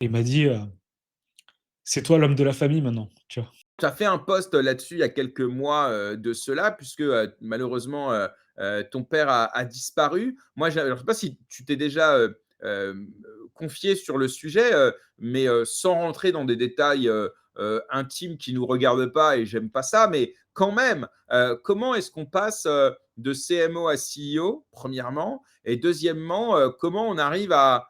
Et il m'a dit, «C'est toi l'homme de la famille maintenant», tu vois? Tu as fait un post là-dessus il y a quelques mois, de cela puisque, malheureusement, ton père a disparu. Moi, alors je sais pas si tu t'es déjà, confié sur le sujet, mais, sans rentrer dans des détails, intimes qui nous regardent pas et j'aime pas ça, mais quand même, comment est-ce qu'on passe, de CMO à CEO, premièrement? Et deuxièmement, comment on arrive à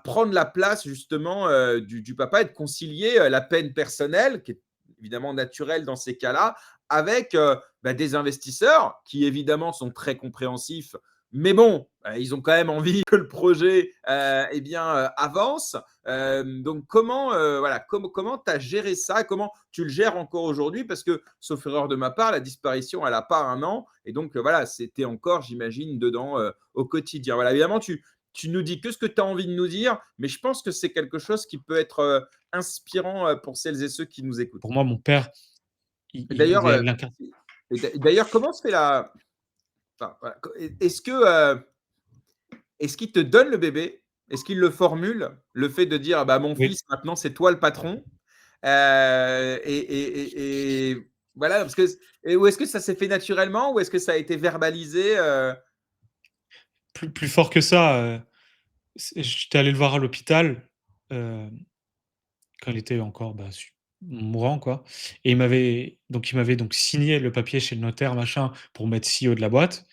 prendre la place justement, du papa et de concilier, la peine personnelle, qui est évidemment naturelle dans ces cas-là, avec, des investisseurs qui évidemment sont très compréhensifs, mais bon, ils ont quand même envie que le projet, avance. Donc comment, voilà, comment tu as géré ça? Comment tu le gères encore aujourd'hui? Parce que, sauf erreur de ma part, la disparition, elle a pas 1 an et donc, voilà, c'était encore, j'imagine, dedans, au quotidien. Voilà, évidemment, tu nous dis que ce que tu as envie de nous dire, mais je pense que c'est quelque chose qui peut être, inspirant, pour celles et ceux qui nous écoutent. Pour moi, mon père, il Et il d'ailleurs, est l'incar comment se fait la enfin, voilà, est-ce qu'il te donne le bébé? Est-ce qu'il le formule? Le fait de dire: «Ah bah, mon oui. fils, maintenant, c'est toi le patron». Et voilà, parce que ou est-ce que ça s'est fait naturellement ou est-ce que ça a été verbalisé, Plus fort que ça, j'étais allé le voir à l'hôpital, hem, quand il était encore, mourant quoi, et il m'avait donc signé le papier chez le notaire machin pour mettre CEO de la boîte.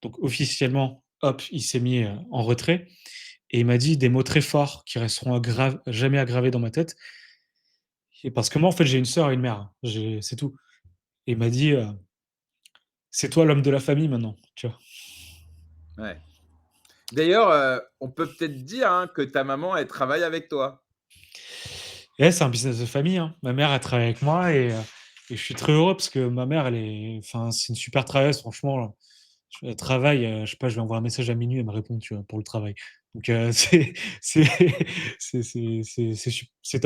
Donc officiellement, hop, il s'est mis, en retrait, et il m'a dit des mots très forts qui resteront jamais gravés dans ma tête, et parce que moi, en fait, j'ai une sœur et une mère, c'est tout, et il m'a dit, «C'est toi l'homme de la famille maintenant», tu vois? ouais. D'ailleurs, on peut peut-être dire, hein, que ta maman, elle travaille avec toi? Et ouais, c'est un business de famille, hein. Ma mère, elle travaille avec moi, et je suis très heureux parce que ma mère, c'est une super travailleuse franchement. Elle travaille, je sais pas, je lui envoie un message à minuit, elle me répond, tu vois, pour le travail. Donc c'est c'est top.